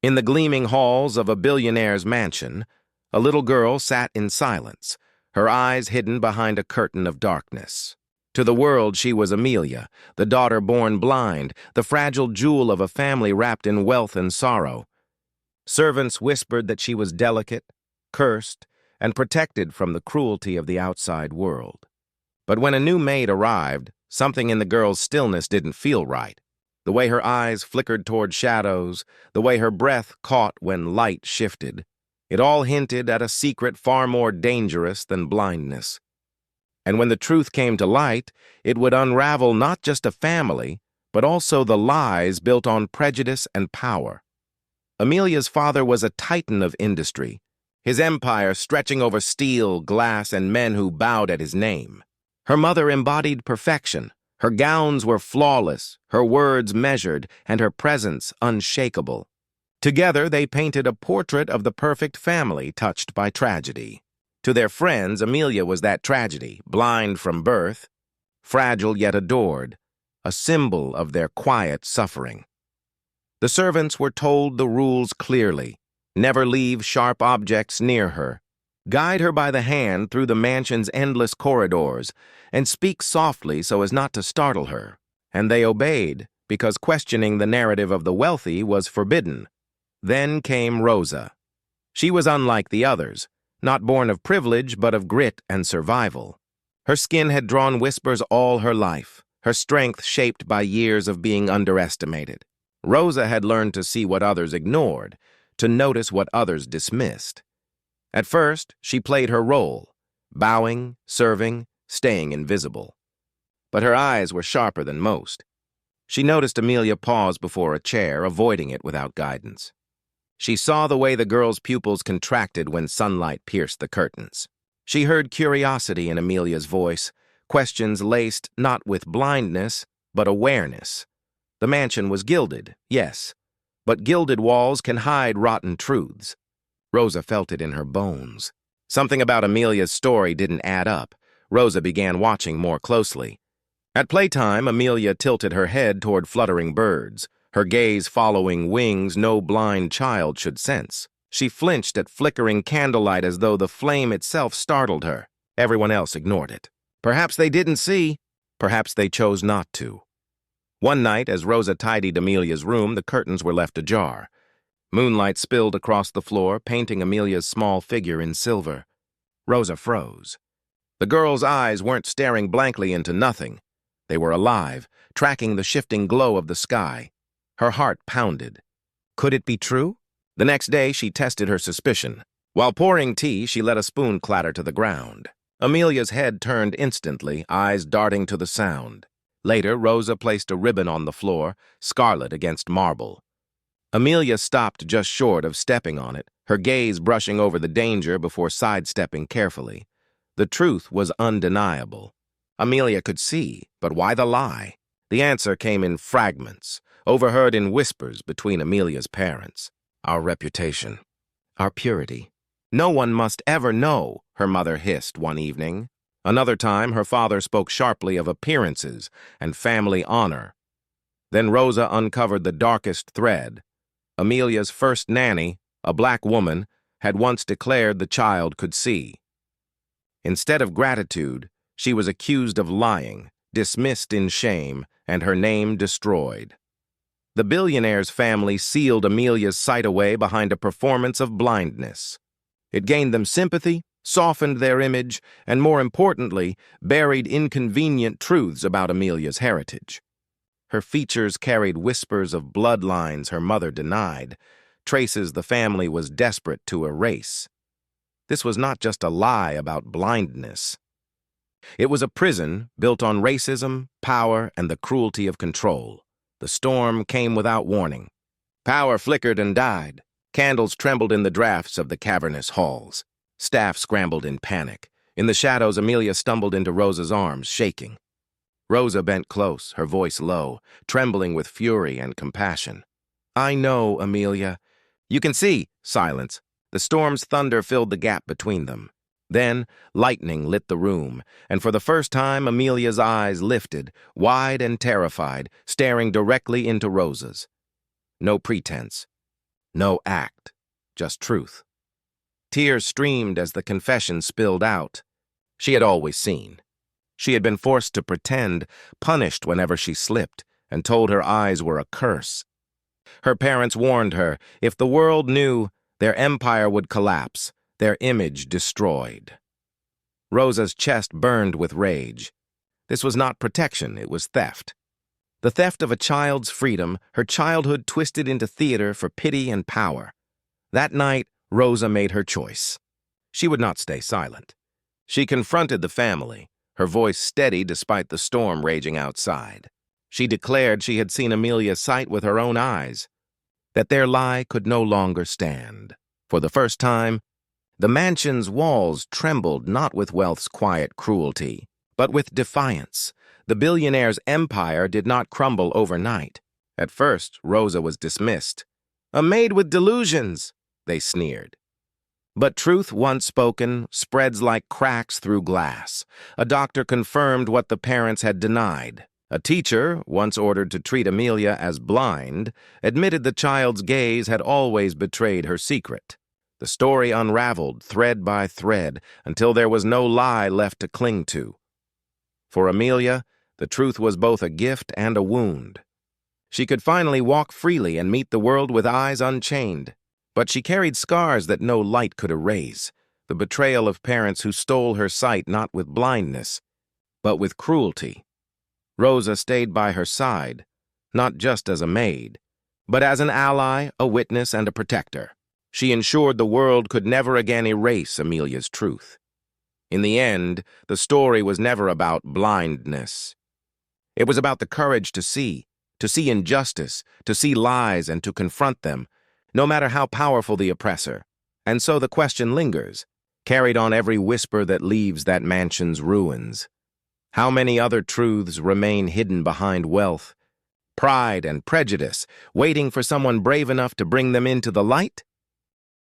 In the gleaming halls of a billionaire's mansion, a little girl sat in silence, her eyes hidden behind a curtain of darkness. To the world she was Amelia, the daughter born blind, the fragile jewel of a family wrapped in wealth and sorrow. Servants whispered that she was delicate, cursed, and protected from the cruelty of the outside world. But when a new maid arrived, something in the girl's stillness didn't feel right. The way her eyes flickered toward shadows, the way her breath caught when light shifted, it all hinted at a secret far more dangerous than blindness. And when the truth came to light, it would unravel not just a family, but also the lies built on prejudice and power. Amelia's father was a titan of industry, his empire stretching over steel, glass, and men who bowed at his name. Her mother embodied perfection. Her gowns were flawless, her words measured, and her presence unshakable. Together, they painted a portrait of the perfect family touched by tragedy. To their friends, Amelia was that tragedy, blind from birth, fragile yet adored, a symbol of their quiet suffering. The servants were told the rules clearly: never leave sharp objects near her, guide her by the hand through the mansion's endless corridors, and speak softly so as not to startle her. And they obeyed, because questioning the narrative of the wealthy was forbidden. Then came Rosa. She was unlike the others, not born of privilege but of grit and survival. Her skin had drawn whispers all her life, her strength shaped by years of being underestimated. Rosa had learned to see what others ignored, to notice what others dismissed. At first, she played her role, bowing, serving, staying invisible. But her eyes were sharper than most. She noticed Amelia pause before a chair, avoiding it without guidance. She saw the way the girl's pupils contracted when sunlight pierced the curtains. She heard curiosity in Amelia's voice, questions laced not with blindness, but awareness. The mansion was gilded, yes, but gilded walls can hide rotten truths. Rosa felt it in her bones. Something about Amelia's story didn't add up. Rosa began watching more closely. At playtime, Amelia tilted her head toward fluttering birds, her gaze following wings no blind child should sense. She flinched at flickering candlelight as though the flame itself startled her. Everyone else ignored it. Perhaps they didn't see. Perhaps they chose not to. One night, as Rosa tidied Amelia's room, the curtains were left ajar. Moonlight spilled across the floor, painting Amelia's small figure in silver. Rosa froze. The girl's eyes weren't staring blankly into nothing. They were alive, tracking the shifting glow of the sky. Her heart pounded. Could it be true? The next day, she tested her suspicion. While pouring tea, she let a spoon clatter to the ground. Amelia's head turned instantly, eyes darting to the sound. Later, Rosa placed a ribbon on the floor, scarlet against marble. Amelia stopped just short of stepping on it, her gaze brushing over the danger before sidestepping carefully. The truth was undeniable. Amelia could see, but why the lie? The answer came in fragments, overheard in whispers between Amelia's parents. Our reputation. Our purity. No one must ever know, her mother hissed one evening. Another time, her father spoke sharply of appearances and family honor. Then Rosa uncovered the darkest thread. Amelia's first nanny, a black woman, had once declared the child could see. Instead of gratitude, she was accused of lying, dismissed in shame, and her name destroyed. The billionaire's family sealed Amelia's sight away behind a performance of blindness. It gained them sympathy, softened their image, and more importantly, buried inconvenient truths about Amelia's heritage. Her features carried whispers of bloodlines her mother denied, traces the family was desperate to erase. This was not just a lie about blindness. It was a prison built on racism, power, and the cruelty of control. The storm came without warning. Power flickered and died. Candles trembled in the drafts of the cavernous halls. Staff scrambled in panic. In the shadows, Amelia stumbled into Rosa's arms, shaking. Rosa bent close, her voice low, trembling with fury and compassion. I know, Amelia. You can see. Silence. The storm's thunder filled the gap between them. Then, lightning lit the room, and for the first time, Amelia's eyes lifted, wide and terrified, staring directly into Rosa's. No pretense. No act, just truth. Tears streamed as the confession spilled out. She had always seen. She had been forced to pretend, punished whenever she slipped, and told her eyes were a curse. Her parents warned her, if the world knew, their empire would collapse, their image destroyed. Rosa's chest burned with rage. This was not protection, it was theft. The theft of a child's freedom, her childhood twisted into theater for pity and power. That night, Rosa made her choice. She would not stay silent. She confronted the family, her voice steady despite the storm raging outside. She declared she had seen Amelia's sight with her own eyes, that their lie could no longer stand. For the first time, the mansion's walls trembled not with wealth's quiet cruelty, but with defiance. The billionaire's empire did not crumble overnight. At first, Rosa was dismissed. "A maid with delusions," they sneered. But truth once spoken spreads like cracks through glass. A doctor confirmed what the parents had denied. A teacher, once ordered to treat Amelia as blind, admitted the child's gaze had always betrayed her secret. The story unraveled thread by thread until there was no lie left to cling to. For Amelia, the truth was both a gift and a wound. She could finally walk freely and meet the world with eyes unchained. But she carried scars that no light could erase, the betrayal of parents who stole her sight not with blindness, but with cruelty. Rosa stayed by her side, not just as a maid, but as an ally, a witness, and a protector. She ensured the world could never again erase Amelia's truth. In the end, the story was never about blindness. It was about the courage to see injustice, to see lies, and to confront them, no matter how powerful the oppressor. And so the question lingers, carried on every whisper that leaves that mansion's ruins. How many other truths remain hidden behind wealth, pride, and prejudice, waiting for someone brave enough to bring them into the light?